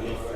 Yeah.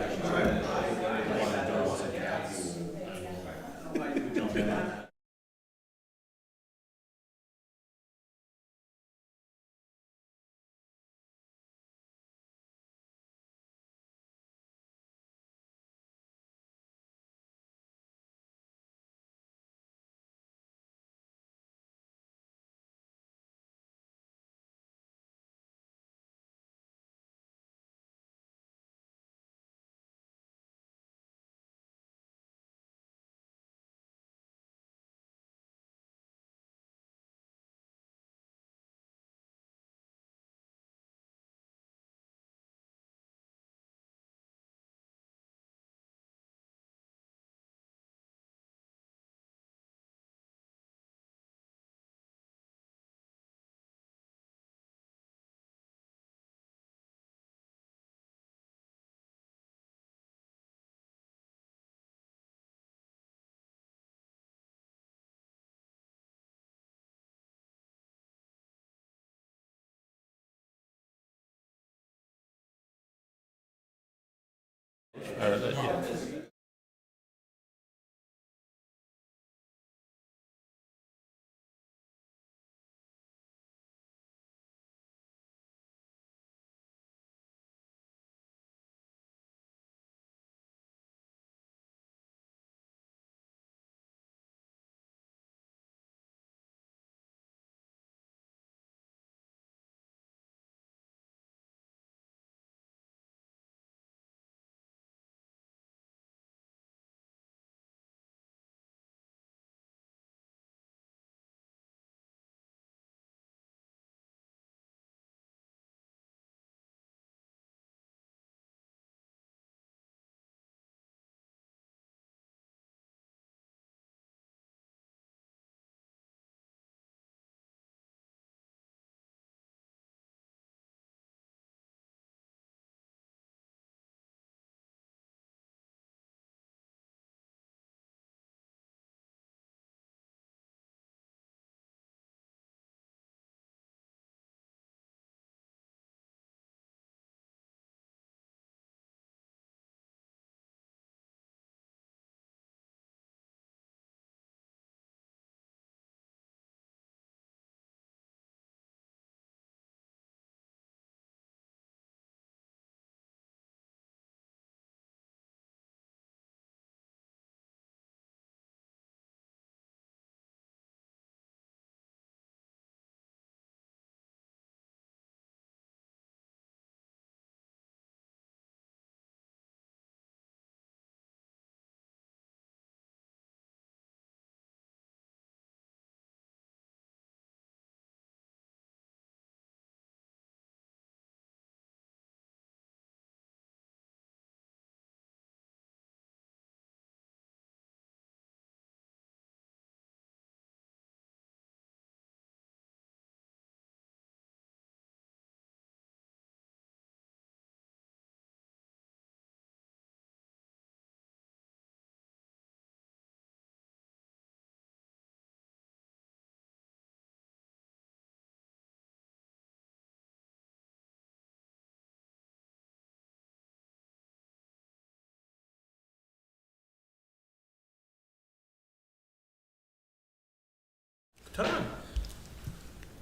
Tom,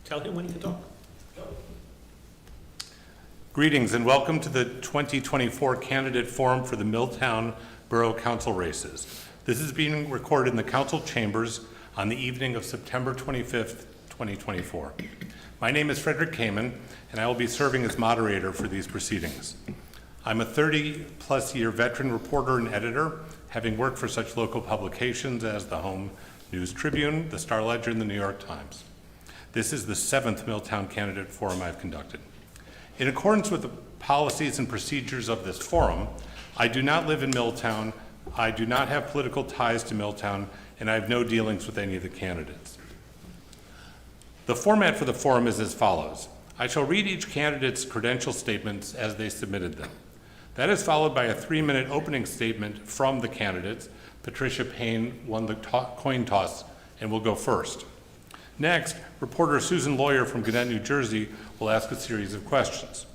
tell him when he can talk. Greetings and welcome to the 2024 Candidate Forum for the Milltown Borough Council races. This is being recorded in the council chambers on the evening of September 25th, 2024. My name is Frederick Kamen, and I will be serving as moderator for these proceedings. I'm a 30-plus year veteran reporter and editor, having worked for such local publications as the Home News Tribune, the Star Ledger, and the New York Times. This is the 7th Milltown Candidate Forum I've conducted. In accordance with the policies and procedures of this forum, I do not live in Milltown, I do not have political ties to Milltown, and I have no dealings with any of the candidates. The format for the forum is as follows. I shall read each candidate's credential statements as they submitted them. That is followed by a 3-minute opening statement from the candidates. Patricia Payne won the coin toss and will go first. Next, reporter Susan Lawyer from Gannett, New Jersey will ask a series of questions.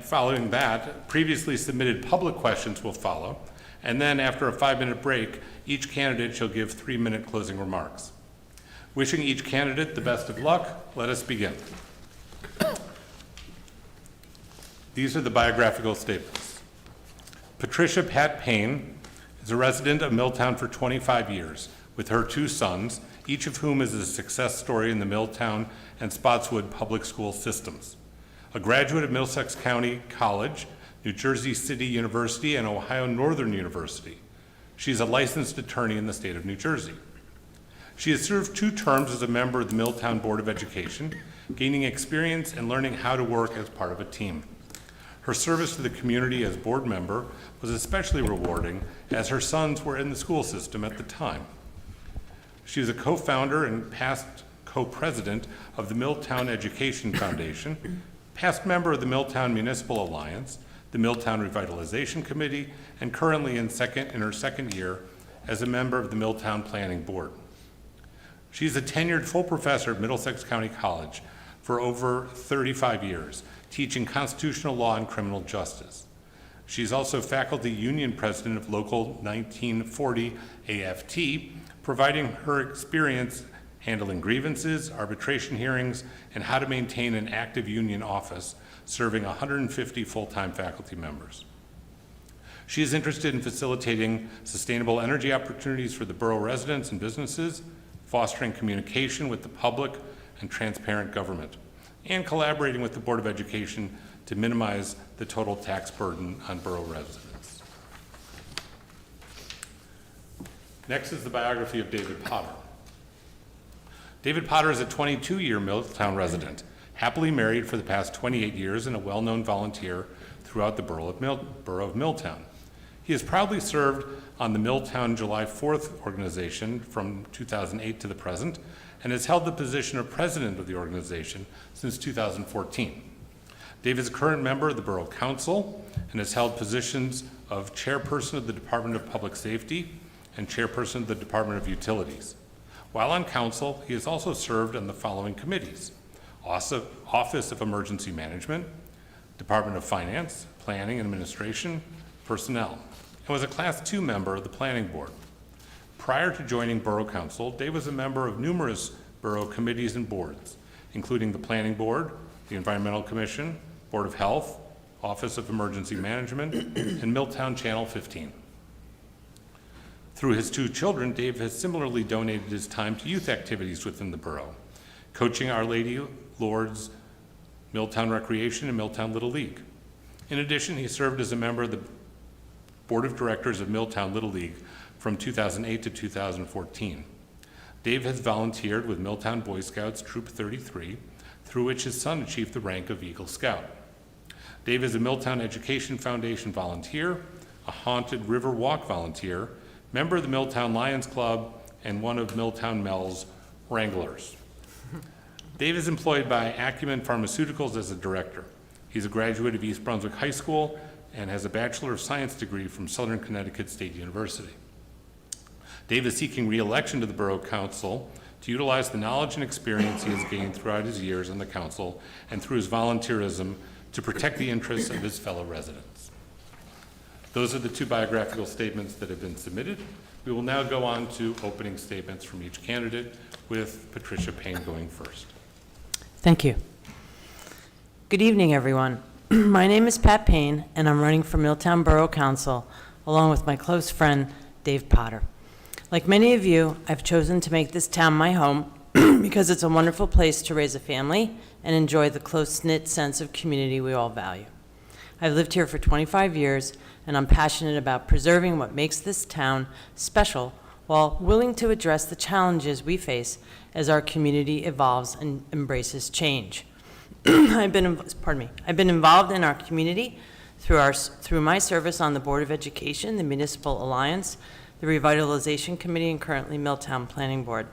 Following that, previously submitted public questions will follow, and then after a 5-minute break, each candidate shall give 3-minute closing remarks. Wishing each candidate the best of luck, let us begin. These are the biographical statements. Patricia Pat Payne is a resident of Milltown for 25 years with her 2 sons, each of whom is a success story in the Milltown and Spotswood public school systems. A graduate of Middlesex County College, New Jersey City University, and Ohio Northern University. She is a licensed attorney in the state of New Jersey. She has served 2 terms as a member of the Milltown Board of Education, gaining experience and learning how to work as part of a team. Her service to the community as board member was especially rewarding as her sons were in the school system at the time. She is a co-founder and past co-president of the Milltown Education Foundation, past member of the Milltown Municipal Alliance, the Milltown Revitalization Committee, and currently in her second year as a member of the Milltown Planning Board. She is a tenured full professor at Middlesex County College for over 35 years, teaching constitutional law and criminal justice. She is also faculty union president of Local 1940 AFT, providing her experience handling grievances, arbitration hearings, and how to maintain an active union office, serving 150 full-time faculty members. She is interested in facilitating sustainable energy opportunities for the borough residents and businesses, fostering communication with the public and transparent government, and collaborating with the Board of Education to minimize the total tax burden on borough residents. Next is the biography of David Potter. David Potter is a 22-year Milltown resident, happily married for the past 28 years and a well-known volunteer throughout the borough of Milltown. He has proudly served on the Milltown July 4th organization from 2008 to the present and has held the position of president of the organization since 2014. Dave is a current member of the Borough Council and has held positions of chairperson of the Department of Public Safety and chairperson of the Department of Utilities. While on council, he has also served on the following committees: Office of Emergency Management, Department of Finance, Planning and Administration, Personnel, and was a Class 2 member of the Planning Board. Prior to joining Borough Council, Dave was a member of numerous borough committees and boards, including the Planning Board, the Environmental Commission, Board of Health, Office of Emergency Management, and Milltown Channel 15. Through his 2 children, Dave has similarly donated his time to youth activities within the borough, coaching Our Lady Lourdes Milltown Recreation and Milltown Little League. In addition, he served as a member of the Board of Directors of Milltown Little League from 2008 to 2014. Dave has volunteered with Milltown Boy Scouts Troop 33, through which his son achieved the rank of Eagle Scout. Dave is a Milltown Education Foundation volunteer, a Haunted River Walk volunteer, member of the Milltown Lions Club, and one of Milltown Mel's Wranglers. Dave is employed by Acumen Pharmaceuticals as a director. He's a graduate of East Brunswick High School and has a Bachelor of Science degree from Southern Connecticut State University. Dave is seeking re-election to the Borough Council to utilize the knowledge and experience he has gained throughout his years on the council and through his volunteerism to protect the interests of his fellow residents. Those are the 2 biographical statements that have been submitted. We will now go on to opening statements from each candidate, with Patricia Payne going first. Thank you. Good evening, everyone. My name is Pat Payne, and I'm running for Milltown Borough Council, along with my close friend, Dave Potter. Like many of you, I've chosen to make this town my home because it's a wonderful place to raise a family and enjoy the close-knit sense of community we all value. I've lived here for 25 years, and I'm passionate about preserving what makes this town special while willing to address the challenges we face as our community evolves and embraces change. I've been involved in our community through my service on the Board of Education, the Municipal Alliance, the Revitalization Committee, and currently Milltown Planning Board.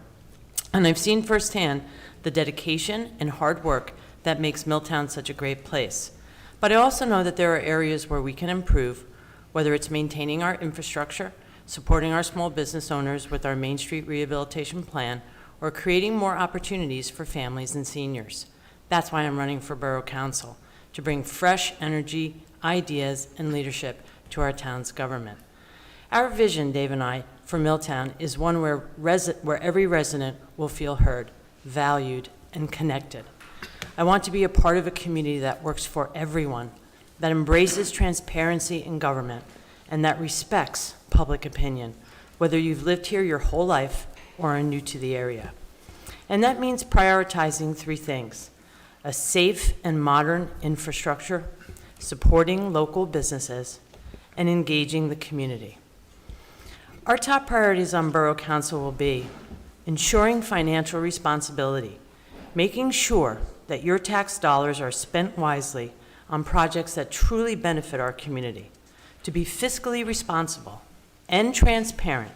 And I've seen firsthand the dedication and hard work that makes Milltown such a great place. But I also know that there are areas where we can improve, whether it's maintaining our infrastructure, supporting our small business owners with our Main Street rehabilitation plan, or creating more opportunities for families and seniors. That's why I'm running for Borough Council, to bring fresh energy, ideas, and leadership to our town's government. Our vision, Dave and I, for Milltown is one where every resident will feel heard, valued, and connected. I want to be a part of a community that works for everyone, that embraces transparency in government, and that respects public opinion, whether you've lived here your whole life or are new to the area. And that means prioritizing three things: a safe and modern infrastructure, supporting local businesses, and engaging the community. Our top priorities on Borough Council will be ensuring financial responsibility, making sure that your tax dollars are spent wisely on projects that truly benefit our community, to be fiscally responsible and transparent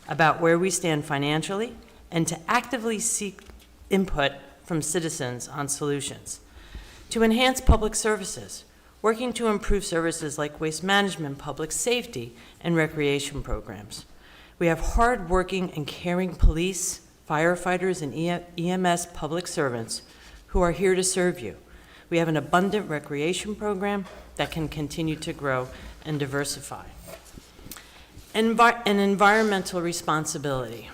about where we stand financially, and to actively seek input from citizens on solutions, to enhance public services, working to improve services like waste management, public safety, and recreation programs. We have hard-working and caring police, firefighters, and EMS public servants who are here to serve you. We have an abundant recreation program that can continue to grow and diversify. And environmental responsibility.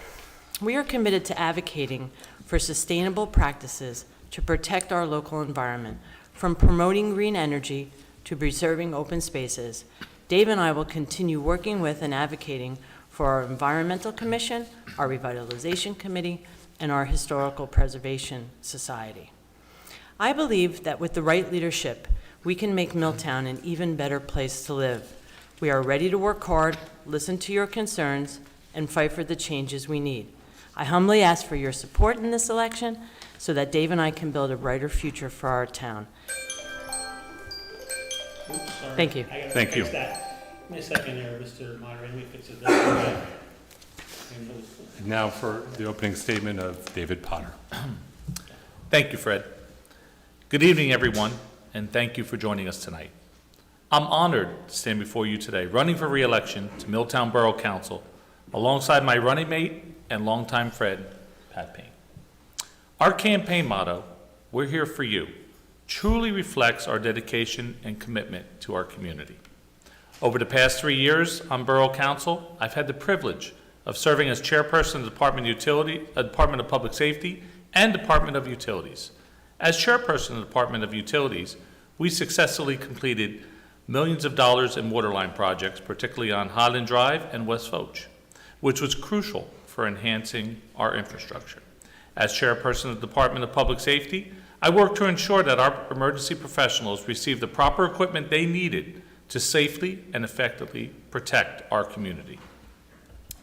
We are committed to advocating for sustainable practices to protect our local environment, from promoting green energy to preserving open spaces. Dave and I will continue working with and advocating for our Environmental Commission, our Revitalization Committee, and our Historical Preservation Society. I believe that with the right leadership, we can make Milltown an even better place to live. We are ready to work hard, listen to your concerns, and fight for the changes we need. I humbly ask for your support in this election so that Dave and I can build a brighter future for our town. Oops, sorry. Thank you. I gotta Thank you. fix that. Give me a second here, Mr. Moderator, let me fix it. Now for the opening statement of David Potter. Thank you, Fred. Good evening, everyone, and thank you for joining us tonight. I'm honored to stand before you today, running for re-election to Milltown Borough Council, alongside my running mate and longtime friend, Pat Payne. Our campaign motto, "We're here for you," truly reflects our dedication and commitment to our community. Over the past 3 years on Borough Council, I've had the privilege of serving as chairperson of the Department of Public Safety and Department of Utilities. As chairperson of the Department of Utilities, we successfully completed millions of dollars in waterline projects, particularly on Highland Drive and West Foch, which was crucial for enhancing our infrastructure. As chairperson of the Department of Public Safety, I worked to ensure that our emergency professionals received the proper equipment they needed to safely and effectively protect our community.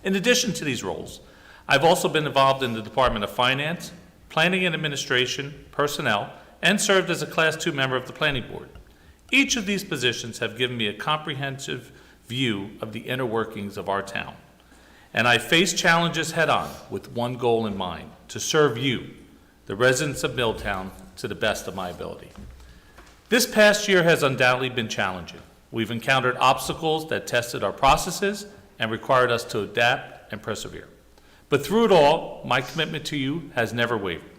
In addition to these roles, I've also been involved in the Department of Finance, Planning and Administration, Personnel, and served as a Class 2 member of the Planning Board. Each of these positions have given me a comprehensive view of the inner workings of our town. And I face challenges head-on with one goal in mind: to serve you, the residents of Milltown, to the best of my ability. This past year has undoubtedly been challenging. We've encountered obstacles that tested our processes and required us to adapt and persevere. But through it all, my commitment to you has never wavered.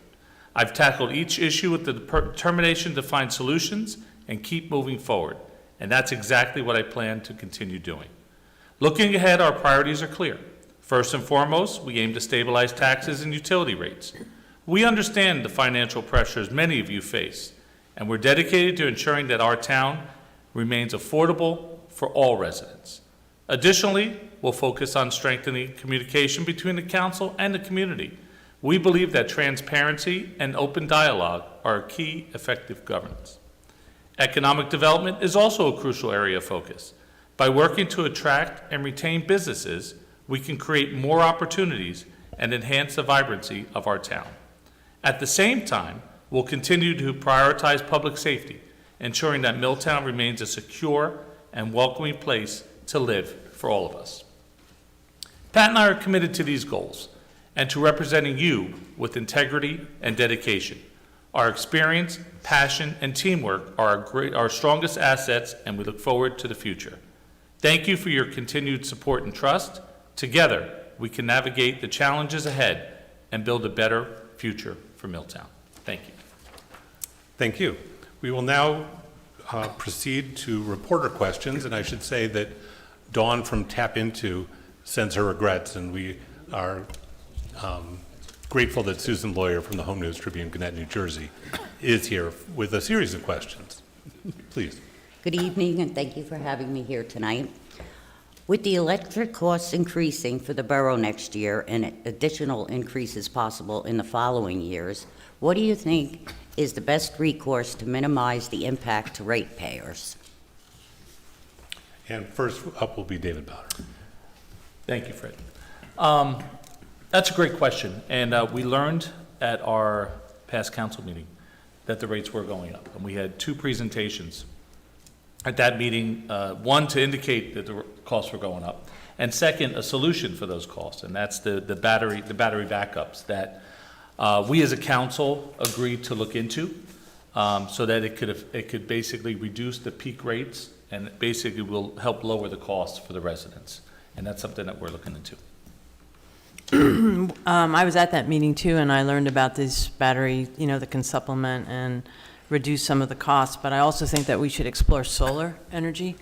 I've tackled each issue with the determination to find solutions and keep moving forward, and that's exactly what I plan to continue doing. Looking ahead, our priorities are clear. First and foremost, we aim to stabilize taxes and utility rates. We understand the financial pressures many of you face, and we're dedicated to ensuring that our town remains affordable for all residents. Additionally, we'll focus on strengthening communication between the council and the community. We believe that transparency and open dialogue are a key effective governance. Economic development is also a crucial area of focus. By working to attract and retain businesses, we can create more opportunities and enhance the vibrancy of our town. At the same time, we'll continue to prioritize public safety, ensuring that Milltown remains a secure and welcoming place to live for all of us. Pat and I are committed to these goals and to representing you with integrity and dedication. Our experience, passion, and teamwork are our strongest assets, and we look forward to the future. Thank you for your continued support and trust. Together, we can navigate the challenges ahead and build a better future for Milltown. Thank you. Thank you. We will now proceed to reporter questions, and I should say that Dawn from Tap Into sends her regrets, and we are grateful that Susan Lawyer from the Home News Tribune, Gannett, New Jersey, is here with a series of questions. Please. Good evening, and thank you for having me here tonight. With the electric costs increasing for the borough next year and additional increases possible in the following years, what do you think is the best recourse to minimize the impact to ratepayers? And first up will be David Potter. Thank you, Fred. That's a great question, and we learned at our past council meeting that the rates were going up, and we had two presentations at that meeting, one to indicate that the costs were going up, and second, a solution for those costs, and that's the battery backups that we as a council agreed to look into, so that it could basically reduce the peak rates and it basically will help lower the costs for the residents, and that's something that we're looking into. I was at that meeting too, and I learned about this battery, that can supplement and reduce some of the costs, but I also think that we should explore solar energy.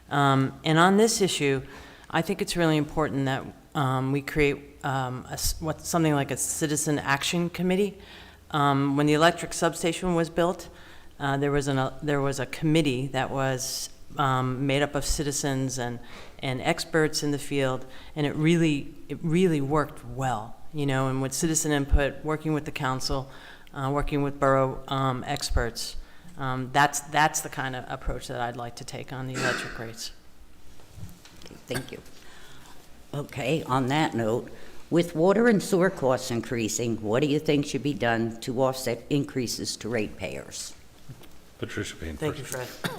And on this issue, I think it's really important that we create something like a citizen action committee. When the electric substation was built, there was a committee that was made up of citizens and experts in the field, and it really worked well, and with citizen input, working with the council, working with borough experts. That's the kind of approach that I'd like to take on the electric rates. Okay, thank you. Okay, on that note, with water and sewer costs increasing, what do you think should be done to offset increases to ratepayers? Patricia Payne Thank first. you,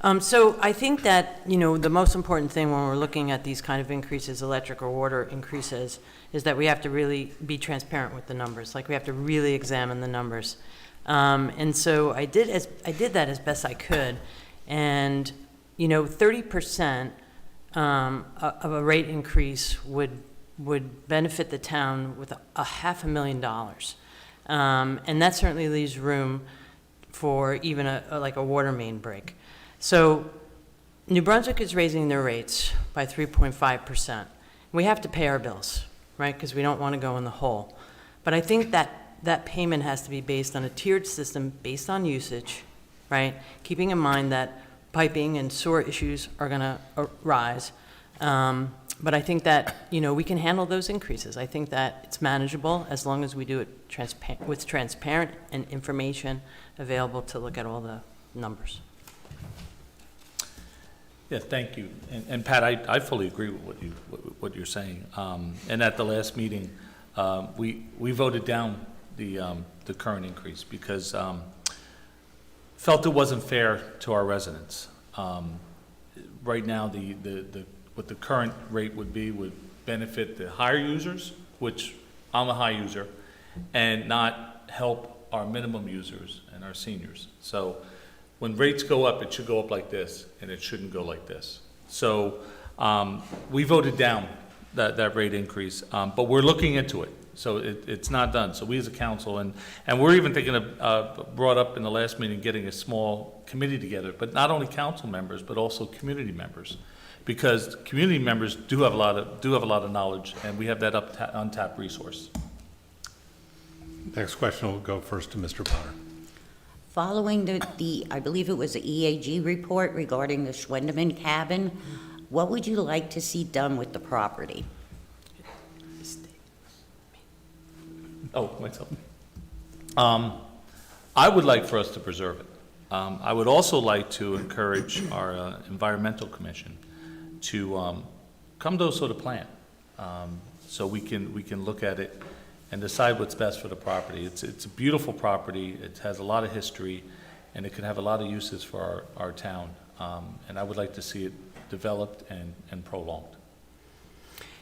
Fred. So I think that, the most important thing when we're looking at these kind of increases, electric or water increases, is that we have to really be transparent with the numbers. Like, we have to really examine the numbers. And so I did that as best I could. And, 30% of a rate increase would benefit the town with $500,000. And that certainly leaves room for even a water main break. So New Brunswick is raising their rates by 3.5%. We have to pay our bills, right, because we don't want to go in the hole. But I think that payment has to be based on a tiered system based on usage, right, keeping in mind that piping and sewer issues are going to rise. But I think that, we can handle those increases. I think that it's manageable as long as we do it with transparent and information available to look at all the numbers. Yeah, thank you. And Pat, I fully agree with what you're saying. And at the last meeting, we voted down the current increase because felt it wasn't fair to our residents. Right now, what the current rate would benefit the higher users, which I'm a high user, and not help our minimum users and our seniors. So when rates go up, it should go up like this, and it shouldn't go like this. So we voted down that rate increase, but we're looking into it. So it's not done. So we as a council, and we're even thinking of, brought up in the last meeting, getting a small committee together, but not only council members, but also community members. Because community members do have a lot of knowledge, and we have that untapped resource. Next question will go first to Mr. Potter. Following I believe it was the EAG report regarding the Schwendeman cabin, what would you like to see done with the property? Oh, myself. I would like for us to preserve it. I would also like to encourage our environmental commission to come to a sort of plan, so we can look at it and decide what's best for the property. It's a beautiful property. It has a lot of history, and it could have a lot of uses for our town. And I would like to see it developed and prolonged.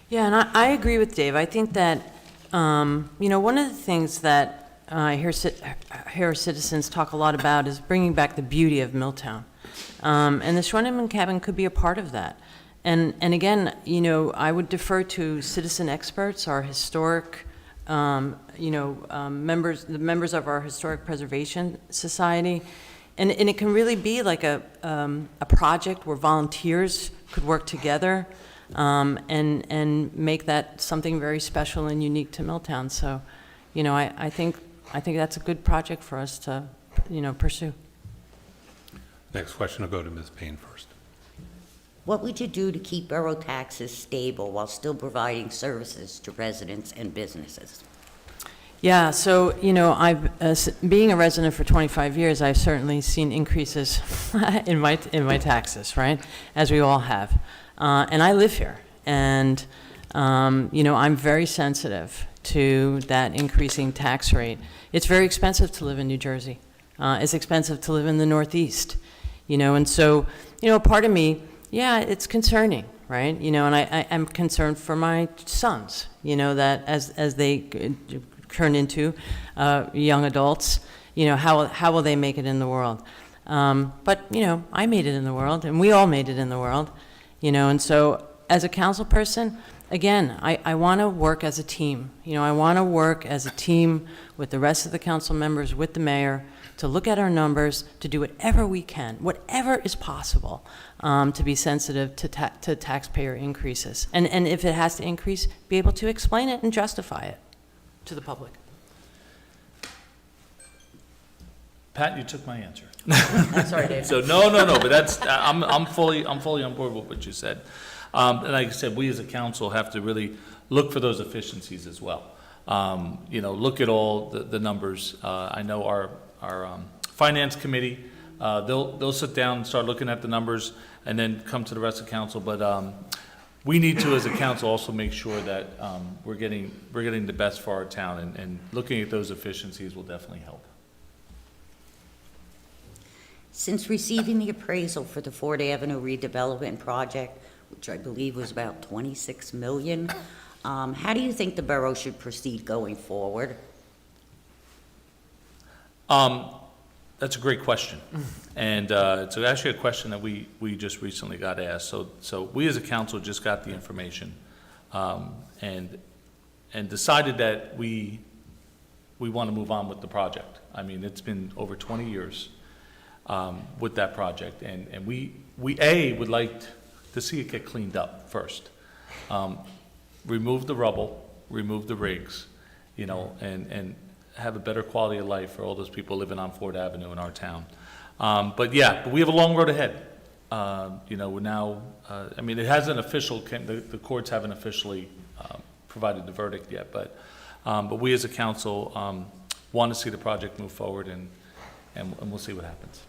Yeah, and I agree with Dave. I think that, one of the things that I hear citizens talk a lot about is bringing back the beauty of Milltown. And the Schwendeman cabin could be a part of that. And again, I would defer to citizen experts, our historic, the members of our Historic Preservation Society, and it can really be like a project where volunteers could work together and make that something very special and unique to Milltown. So, you know, I think that's a good project for us to, you know, pursue. Next question will go to Ms. Payne first. What would you do to keep borough taxes stable while still providing services to residents and businesses? Yeah, so, you know, being a resident for 25 years, I've certainly seen increases in my taxes, right? As we all have. And I live here. And, you know, I'm very sensitive to that increasing tax rate. It's very expensive to live in New Jersey. It's expensive to live in the Northeast, you know, and so, you know, part of me, yeah, it's concerning, right? You know, and I'm concerned for my sons, you know, that as they turn into young adults, you know, how will they make it in the world? But, you know, I made it in the world, and we all made it in the world, you know, and so as a council person, again, I want to work as a team. You know, I want to work as a team with the rest of the council members, with the mayor, to look at our numbers, to do whatever we can, whatever is possible, to be sensitive to taxpayer increases. And if it has to increase, be able to explain it and justify it to the public. Pat, you took my answer. I'm sorry, Dave. So, no, but that's, I'm fully on board with what you said. And like I said, we as a council have to really look for those efficiencies as well. You know, look at all the numbers. I know our finance committee, they'll sit down and start looking at the numbers and then come to the rest of the council. But we need to, as a council, also make sure that we're getting the best for our town, and looking at those efficiencies will definitely help. Since receiving the appraisal for the Ford Avenue redevelopment project, which I believe was about $26 million, how do you think the borough should proceed going forward? That's a great question. And it's actually a question that we just recently got asked. So we as a council just got the information and decided that we want to move on with the project. I mean, it's been over 20 years with that project. And we would like to see it get cleaned up first. Remove the rubble, remove the rigs, you know, and have a better quality of life for all those people living on Ford Avenue in our town. But we have a long road ahead. You know, we're now, I mean, it hasn't the courts haven't officially provided the verdict yet, but we as a council want to see the project move forward, and we'll see what happens.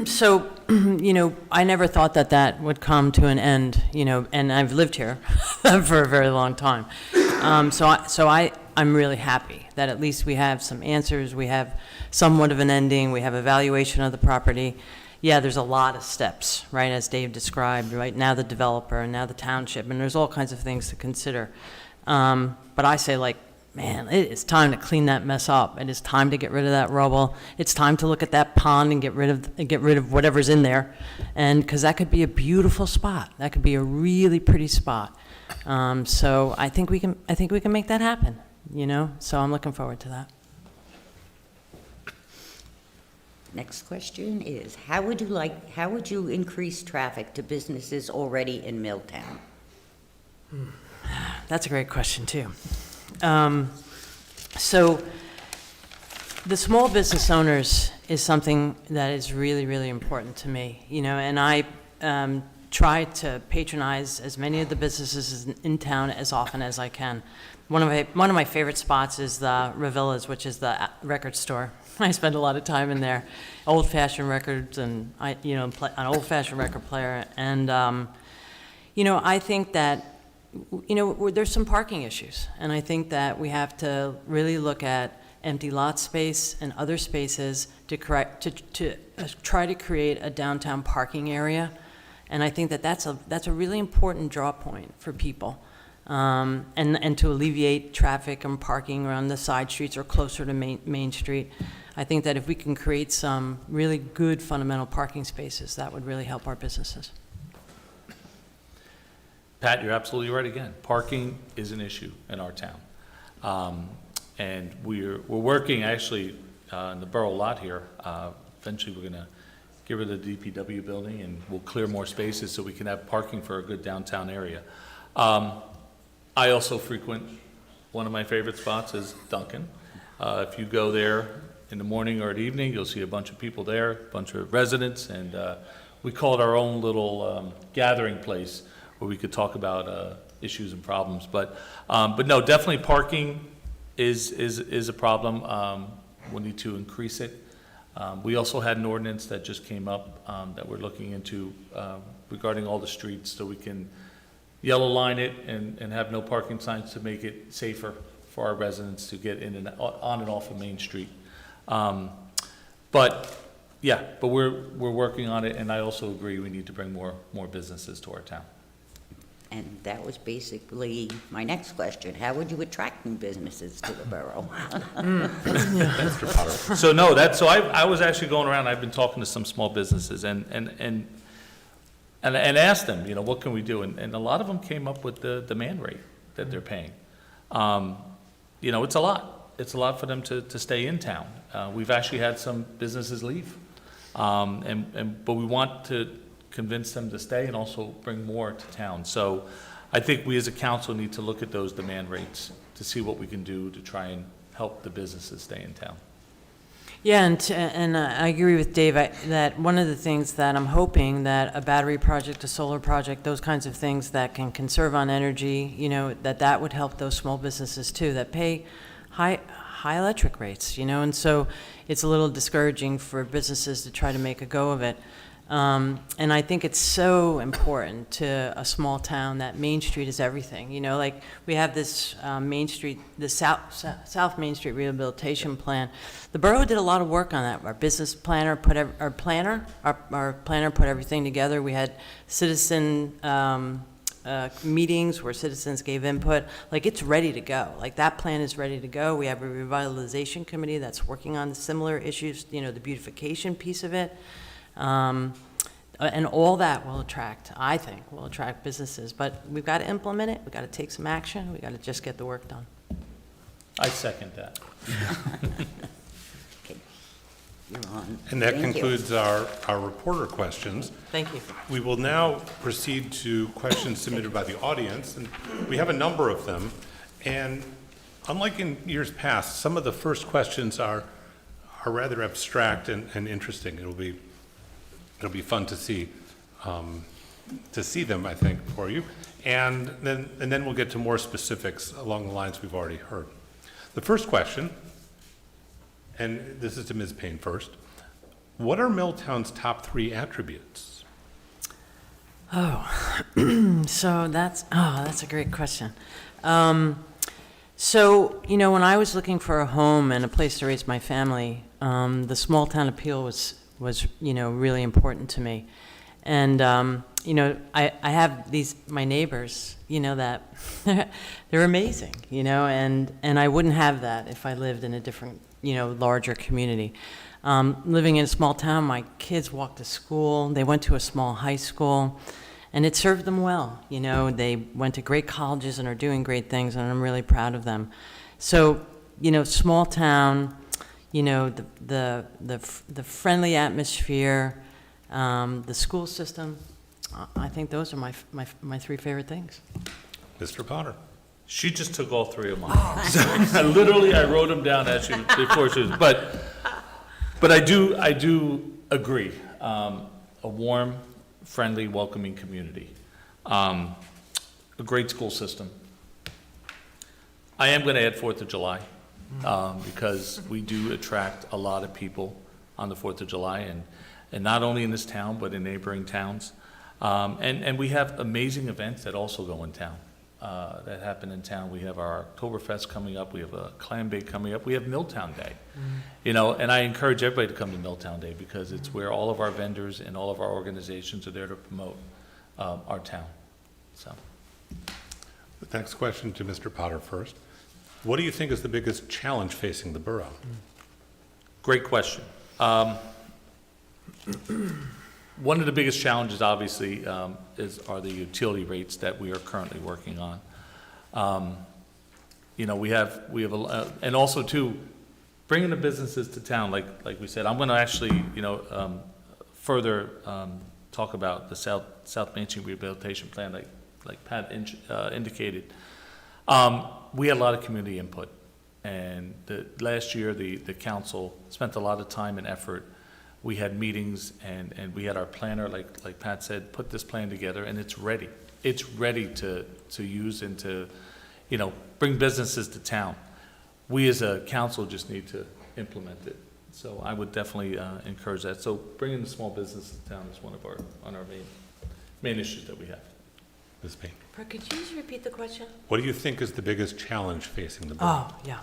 So, you know, I never thought that would come to an end, you know, and I've lived here for a very long time. I'm really happy that at least we have some answers, we have somewhat of an ending, we have evaluation of the property. Yeah, there's a lot of steps, right, as Dave described, right? Now the developer and now the township, and there's all kinds of things to consider. But I say, like, man, it is time to clean that mess up. It is time to get rid of that rubble. It's time to look at that pond and get rid of whatever's in there, and because that could be a beautiful spot. That could be a really pretty spot. So I think we can make that happen. You know, so I'm looking forward to that. Next question is, how would you increase traffic to businesses already in Milltown? That's a great question, too. So the small business owners is something that is really, really important to me, you know, and I try to patronize as many of the businesses in town as often as I can. One of my favorite spots is the Revilla's, which is the record store. I spend a lot of time in there, old-fashioned records, and an old-fashioned record player. And you know, I think that, you know, there's some parking issues, and I think that we have to really look at empty lot space and other spaces to try to create a downtown parking area. And I think that that's a really important draw point for people. And to alleviate traffic and parking around the side streets or closer to Main Street. I think that if we can create some really good fundamental parking spaces, that would really help our businesses. Pat, you're absolutely right again. Parking is an issue in our town. And we're working actually in the borough lot here. Eventually, we're gonna get rid of the DPW building, and we'll clear more spaces so we can have parking for a good downtown area. I also frequent, one of my favorite spots is Dunkin'. If you go there in the morning or at evening, you'll see a bunch of people there, a bunch of residents, and we call it our own little gathering place where we could talk about issues and problems. But no, definitely parking is a problem. We need to increase it. We also had an ordinance that just came up that we're looking into regarding all the streets, so we can yellow line it and have no parking signs to make it safer for our residents to get in and on and off of Main Street. But we're working on it, and I also agree we need to bring more businesses to our town. And that was basically my next question. How would you attract new businesses to the borough? Mr. Potter. So no, I was actually going around, I've been talking to some small businesses and asked them, you know, what can we do? And a lot of them came up with the demand rate that they're paying. You know, it's a lot. It's a lot for them to stay in town. We've actually had some businesses leave. But we want to convince them to stay and also bring more to town. So I think we as a council need to look at those demand rates to see what we can do to try and help the businesses stay in town. Yeah, and I agree with Dave, that one of the things that I'm hoping that a battery project, a solar project, those kinds of things that can conserve on energy, you know, that would help those small businesses too, that pay high electric rates, you know, and so it's a little discouraging for businesses to try to make a go of it. And I think it's so important to a small town that Main Street is everything. You know, like we have this Main Street, the South Main Street Rehabilitation Plan. The borough did a lot of work on that. Our business planner put our planner put everything together. We had citizen meetings where citizens gave input. Like, it's ready to go. Like, that plan is ready to go. We have a revitalization committee that's working on similar issues, you know, the beautification piece of it. And all that will attract, I think, will attract businesses. But we've got to implement it. We've got to take some action. We've got to just get the work done. I second that. Okay. You're on. And that Thank you. concludes our reporter questions. Thank you. We will now proceed to questions submitted by the audience, and we have a number of them. And unlike in years past, some of the first questions are rather abstract and interesting. It'll be fun to see them, I think, for you. And then we'll get to more specifics along the lines we've already heard. The first question, and this is to Ms. Payne first. What are Milltown's top 3 attributes? So that's a great question. So, you know, when I was looking for a home and a place to raise my family, the small town appeal was, you know, really important to me. And, you know, I have my neighbors, you know, that they're amazing, you know, and I wouldn't have that if I lived in a different, you know, larger community. Living in a small town, my kids walked to school, they went to a small high school, and it served them well. You know, they went to great colleges and are doing great things, and I'm really proud of them. So, you know, small town, you know, the friendly atmosphere, the school system, I think those are my 3 favorite things. Mr. Potter. She just took all 3 of mine. So, literally, I wrote them down as before she was, but I do agree. A warm, friendly, welcoming community. A great school system. I am going to add 4th of July, because we do attract a lot of people on the 4th of July, and not only in this town, but in neighboring towns. And we have amazing events that also go in town, that happen in town. We have our Oktoberfest coming up, we have a Clam Bake coming up, we have Milltown Day. You know, and I encourage everybody to come to Milltown Day, because it's where all of our vendors and all of our organizations are there to promote our town, so. The next question to Mr. Potter first. What do you think is the biggest challenge facing the borough? Great question. One of the biggest challenges, obviously, are the utility rates that we are currently working on. You know, we have and also too, bringing the businesses to town, like we said, I'm gonna actually, further, talk about the South Main Street Rehabilitation Plan, like Pat indicated. We had a lot of community input, and last year, the council spent a lot of time and effort. We had meetings, and we had our planner, like Pat said, put this plan together, and it's ready. It's ready to use and to, bring businesses to town. We as a council just need to implement it. So I would definitely encourage that. So bringing the small business to town is one of our main issues that we have. Ms. Payne, Could you just repeat the question? what do you think is the biggest challenge facing the borough? Oh, yeah.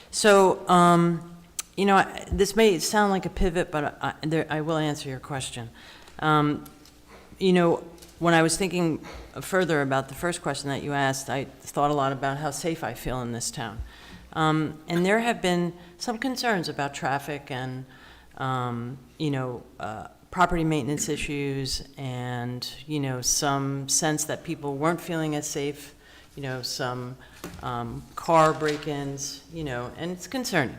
So, this may sound like a pivot, but I will answer your question. When I was thinking further about the first question that you asked, I thought a lot about how safe I feel in this town. And there have been some concerns about traffic and, property maintenance issues and, some sense that people weren't feeling as safe, some car break-ins, and it's concerning.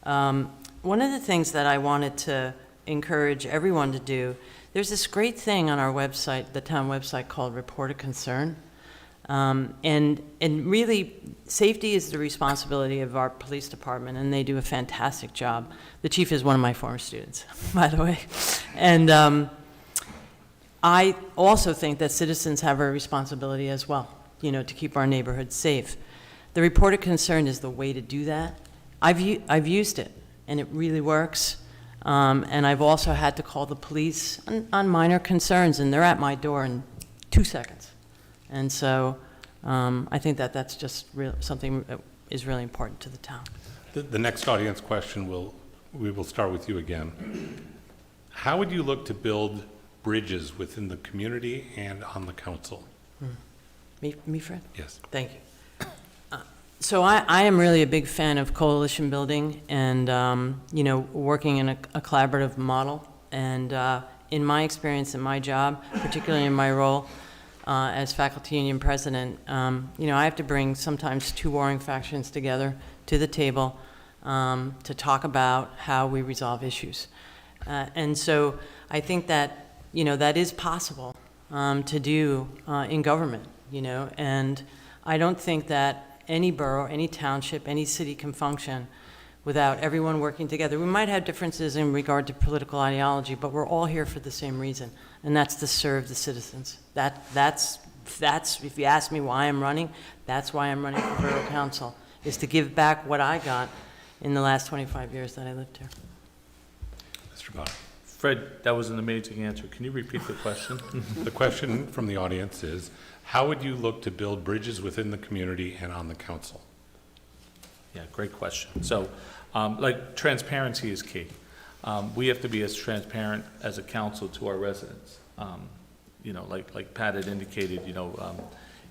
One of the things that I wanted to encourage everyone to do, there's this great thing on our website, the town website, called Report a Concern. And really, safety is the responsibility of our police department, and they do a fantastic job. The chief is one of my former students, by the way. And I also think that citizens have a responsibility as well, to keep our neighborhoods safe. The Report a Concern is the way to do that. I've used it, and it really works. And I've also had to call the police on minor concerns, and they're at my door in 2 seconds. And so I think that that's just something that is really important to the town. The next audience question we will start with you again. How would you look to build bridges within the community and on the council? Me, Fred? Yes. Thank you. So I am really a big fan of coalition building and, working in a collaborative model. And in my experience in my job, particularly in my role as faculty union president, I have to bring sometimes two warring factions together to the table to talk about how we resolve issues. And so I think that, that is possible to do in government, and I don't think that any borough, any township, any city can function without everyone working together. We might have differences in regard to political ideology, but we're all here for the same reason, and that's to serve the citizens. That's if you ask me why I'm running, that's why I'm running for borough council, is to give back what I got in the last 25 years that I lived here. Mr. Potter. Fred, that was an amazing answer. Can you repeat the question? The question from the audience is, how would you look to build bridges within the community and on the council? Yeah, great question. So, transparency is key. We have to be as transparent as a council to our residents. Like Pat had indicated,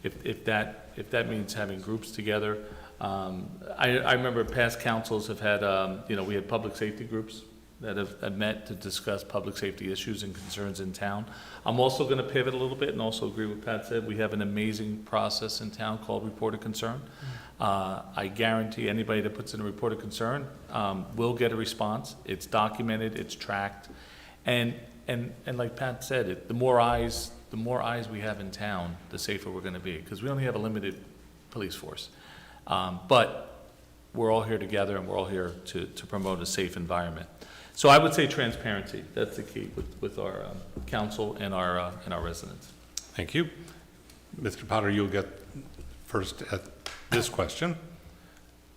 if that means having groups together. I remember past councils have had, we had public safety groups that have met to discuss public safety issues and concerns in town. I'm also going to pivot a little bit and also agree with Pat said. We have an amazing process in town called Report a Concern. I guarantee anybody that puts in a report of concern will get a response. It's documented, it's tracked, and like Pat said, the more eyes we have in town, the safer we're going to be, because we only have a limited police force. But we're all here together, and we're all here to promote a safe environment. So I would say transparency. That's the key with our council and our residents. Thank you. Mr. Potter, you'll get first at this question.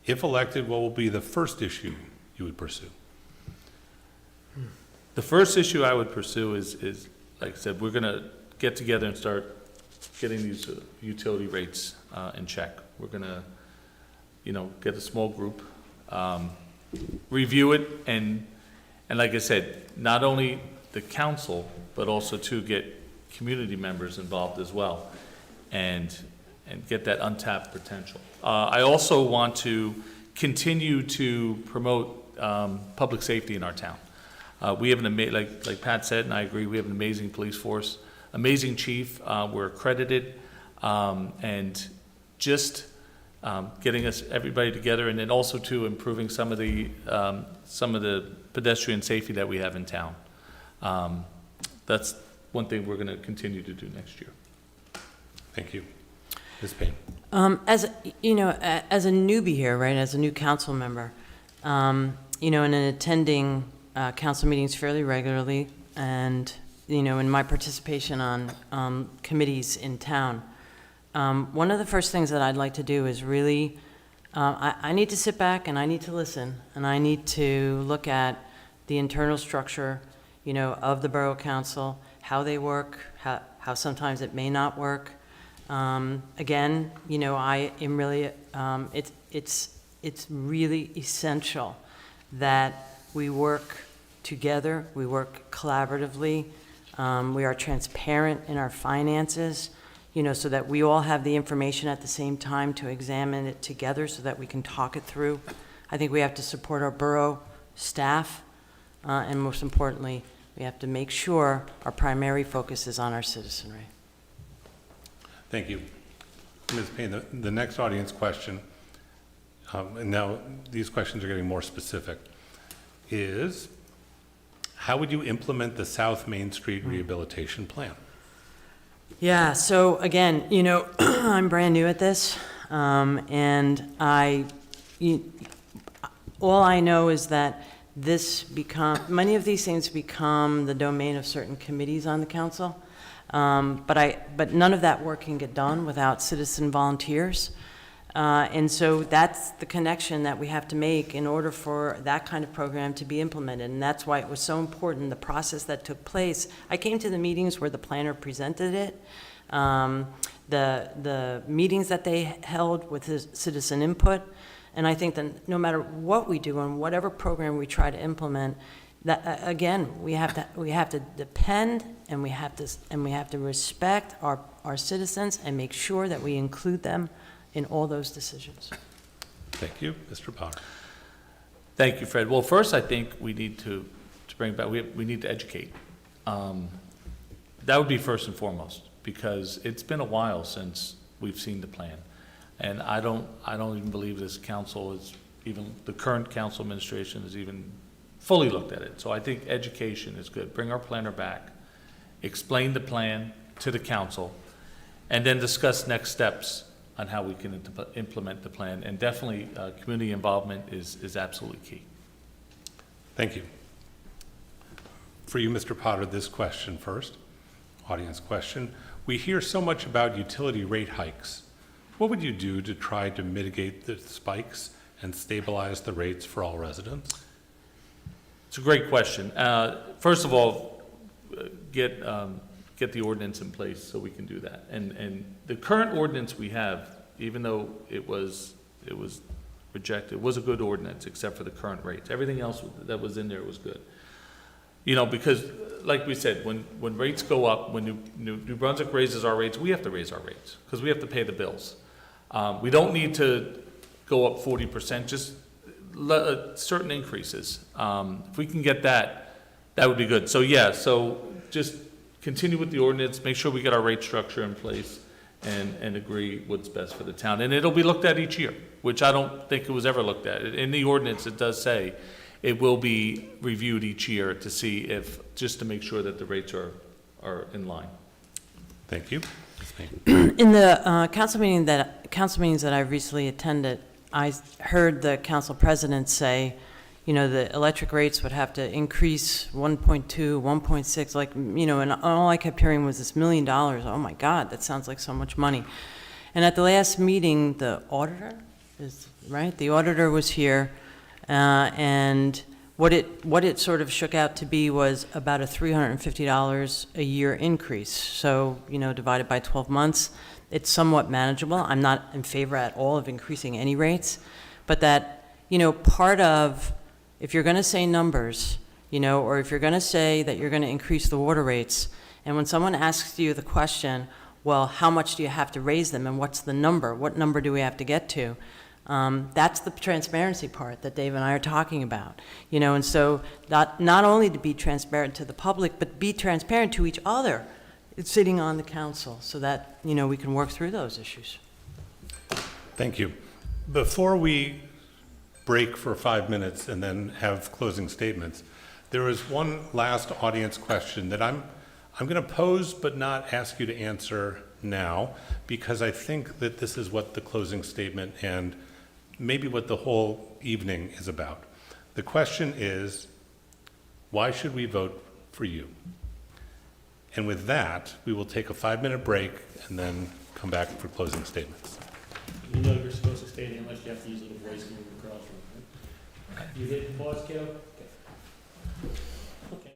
If elected, what will be the first issue you would pursue? The first issue I would pursue is like I said, we're going to get together and start getting these utility rates in check. We're going to, get a small group, review it, and like I said, not only the council, but also to get community members involved as well, and get that untapped potential. I also want to continue to promote public safety in our town. We have like Pat said, and I agree, we have an amazing police force, amazing chief. We're accredited, and just getting us, everybody together, and then also to improving some of the pedestrian safety that we have in town. That's one thing we're going to continue to do next year. Thank you. Ms. Payne. As, you know, as a newbie here, right, as a new council member, you know, and in attending council meetings fairly regularly, and, you know, in my participation on committees in town, one of the first things that I'd like to do is really, I need to sit back and I need to listen, and I need to look at the internal structure, you know, of the Borough Council, how they work, how sometimes it may not work. Again, you know, I am really, it's really essential that we work together, we work collaboratively, we are transparent in our finances, you know, so that we all have the information at the same time to examine it together so that we can talk it through. I think we have to support our borough staff, and most importantly, we have to make sure our primary focus is on our citizenry. Thank you. Ms. Payne, the next audience question, and now these questions are getting more specific, is how would you implement the South Main Street rehabilitation plan? Yeah, so again, you know, I'm brand new at this, and all I know is that many of these things become the domain of certain committees on the council, but none of that work can get done without citizen volunteers. And so that's the connection that we have to make in order for that kind of program to be implemented. And that's why it was so important, the process that took place. I came to the meetings where the planner presented it, the meetings that they held with his citizen input. And I think that no matter what we do and whatever program we try to implement, that again, we have to depend and we have to respect our citizens and make sure that we include them in all those decisions. Thank you. Mr. Potter. Thank you, Fred. Well, first, I think we need to bring back, we need to educate. That would be first and foremost, because it's been a while since we've seen the plan. And I don't even believe this council is, even the current council administration has even fully looked at it. So I think education is good. Bring our planner back, explain the plan to the council, and then discuss next steps on how we can implement the plan. And definitely, community involvement is absolutely key. Thank you. For you, Mr. Potter, this question first, audience question. We hear so much about utility rate hikes. What would you do to try to mitigate the spikes and stabilize the rates for all residents? It's a great question. First of all, get the ordinance in place so we can do that. And the current ordinance we have, even though it was rejected, was a good ordinance except for the current rates. Everything else that was in there was good. You know, because like we said, when rates go up, when New Brunswick raises our rates, we have to raise our rates because we have to pay the bills. We don't need to go up 40%, just certain increases. If we can get that, that would be good. So yeah, so just continue with the ordinance, make sure we get our rate structure in place and agree what's best for the town. And it'll be looked at each year, which I don't think it was ever looked at. In the ordinance, it does say it will be reviewed each year to see if, just to make sure that the rates are in line. Thank you. Ms. Payne. In the council meetings that I've recently attended, I heard the council president say, you know, the electric rates would have to increase 1.2, 1.6, like, you know, and all I kept hearing was this $1 million. Oh my God, that sounds like so much money. And at the last meeting, the auditor the auditor was here, and what it sort of shook out to be was about a $350 a year increase. So, you know, divided by 12 months, it's somewhat manageable. I'm not in favor at all of increasing any rates, but that, you know, part of, if you're going to say numbers, you know, or if you're going to say that you're going to increase the water rates, and when someone asks you the question, well, how much do you have to raise them and what's the number? What number do we have to get to? That's the transparency part that Dave and I are talking about, you know, and so not only to be transparent to the public, but be transparent to each other sitting on the council so that, you know, we can work through those issues. Thank you. Before we break for 5 minutes and then have closing statements, there is one last audience question that I'm going to pose but not ask you to answer now, because I think that this is what the closing statement and maybe what the whole evening is about. The question is, why should we vote for you? And with that, we will take a 5-minute break and then come back for closing statements. You know you're supposed to stay there unless you have to use a little voice to move across from it. You hit pause, Caleb? Okay.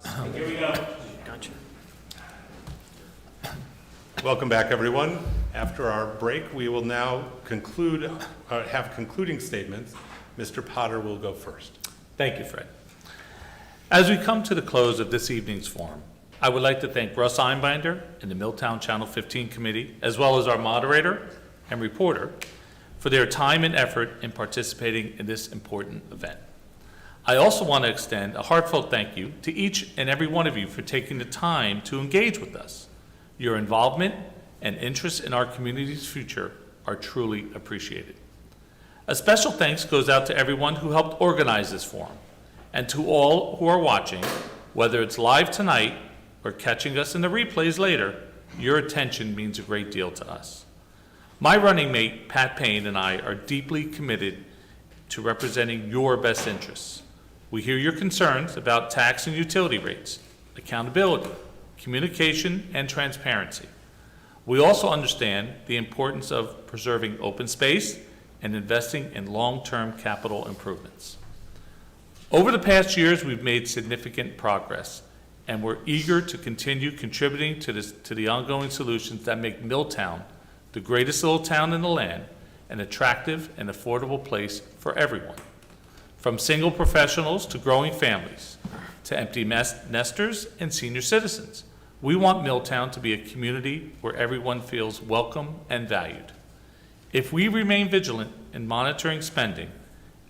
Here we go. Welcome back, everyone. After our break, we will now have concluding statements. Mr. Potter will go first. Thank you, Fred. As we come to the close of this evening's forum, I would like to thank Russ Einbinder and the Milltown Channel 15 Committee, as well as our moderator and reporter, for their time and effort in participating in this important event. I also want to extend a heartfelt thank you to each and every one of you for taking the time to engage with us. Your involvement and interest in our community's future are truly appreciated. A special thanks goes out to everyone who helped organize this forum, and to all who are watching, whether it's live tonight or catching us in the replays later. Your attention means a great deal to us. My running mate, Pat Payne, and I are deeply committed to representing your best interests. We hear your concerns about tax and utility rates, accountability, communication, and transparency. We also understand the importance of preserving open space and investing in long-term capital improvements. Over the past years, we've made significant progress, and we're eager to continue contributing to the ongoing solutions that make Milltown the greatest little town in the land, an attractive and affordable place for everyone. From single professionals to growing families, to empty nesters and senior citizens, we want Milltown to be a community where everyone feels welcome and valued. If we remain vigilant in monitoring spending,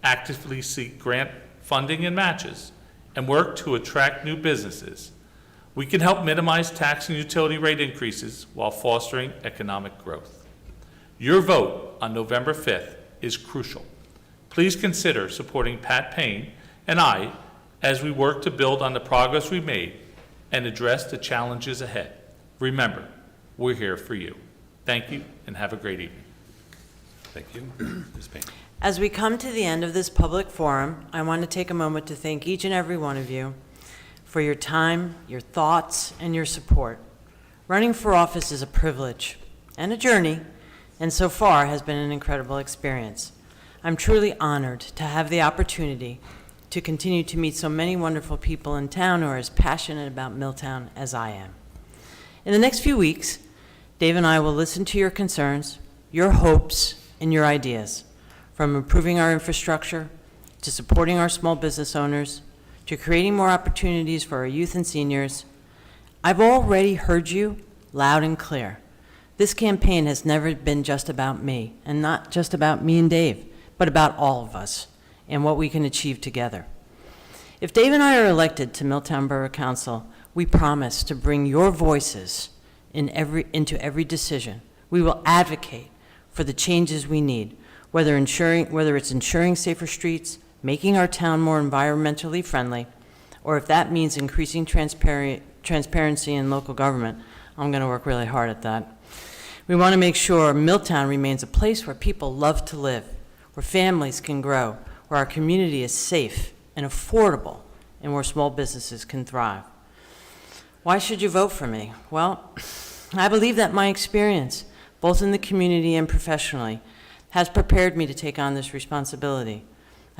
actively seek grant funding and matches, and work to attract new businesses, we can help minimize tax and utility rate increases while fostering economic growth. Your vote on November 5th is crucial. Please consider supporting Pat Payne and I as we work to build on the progress we've made and address the challenges ahead. Remember, we're here for you. Thank you, and have a great evening. Thank you. Ms. Payne. As we come to the end of this public forum, I want to take a moment to thank each and every one of you for your time, your thoughts, and your support. Running for office is a privilege and a journey, and so far has been an incredible experience. I'm truly honored to have the opportunity to continue to meet so many wonderful people in town who are as passionate about Milltown as I am. In the next few weeks, Dave and I will listen to your concerns, your hopes, and your ideas, from improving our infrastructure, to supporting our small business owners, to creating more opportunities for our youth and seniors. I've already heard you loud and clear. This campaign has never been just about me, and not just about me and Dave, but about all of us and what we can achieve together. If Dave and I are elected to Milltown Borough Council, we promise to bring your voices into every decision. We will advocate for the changes we need, whether it's ensuring safer streets, making our town more environmentally friendly, or if that means increasing transparency in local government. I'm going to work really hard at that. We want to make sure Milltown remains a place where people love to live, where families can grow, where our community is safe and affordable, and where small businesses can thrive. Why should you vote for me? Well, I believe that my experience, both in the community and professionally, has prepared me to take on this responsibility.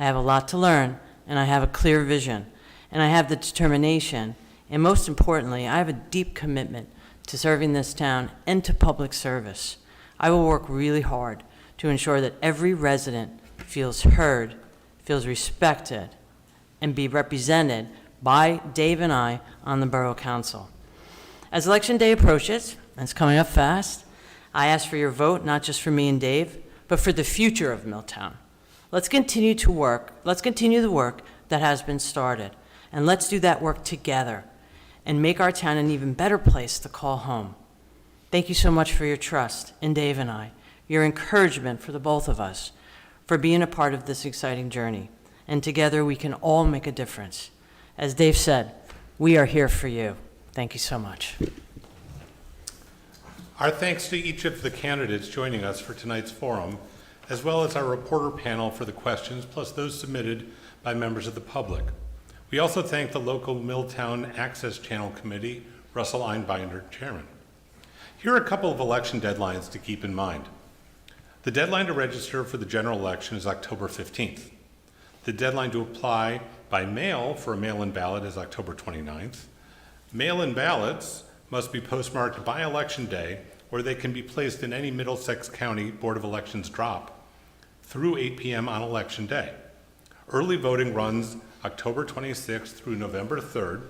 I have a lot to learn, and I have a clear vision, and I have the determination, and most importantly, I have a deep commitment to serving this town and to public service. I will work really hard to ensure that every resident feels heard, feels respected, and be represented by Dave and I on the Borough Council. As Election Day approaches, and it's coming up fast, I ask for your vote, not just for me and Dave, but for the future of Milltown. Let's continue the work that has been started, and let's do that work together and make our town an even better place to call home. Thank you so much for your trust in Dave and I, your encouragement for the both of us, for being a part of this exciting journey. And together we can all make a difference. As Dave said, we are here for you. Thank you so much. Our thanks to each of the candidates joining us for tonight's forum, as well as our reporter panel for the questions, plus those submitted by members of the public. We also thank the local Milltown Access Channel Committee, Russell Einbinder, Chairman. Here are a couple of election deadlines to keep in mind. The deadline to register for the general election is October 15th. The deadline to apply by mail for a mail-in ballot is October 29th. Mail-in ballots must be postmarked by Election Day, or they can be placed in any Middlesex County Board of Elections drop through 8 p.m. on Election Day. Early voting runs October 26th through November 3rd,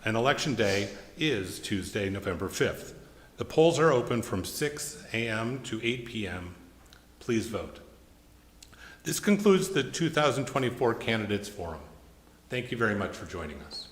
and Election Day is Tuesday, November 5th. The polls are open from 6 a.m. to 8 p.m. Please vote. This concludes the 2024 Candidates Forum. Thank you very much for joining us.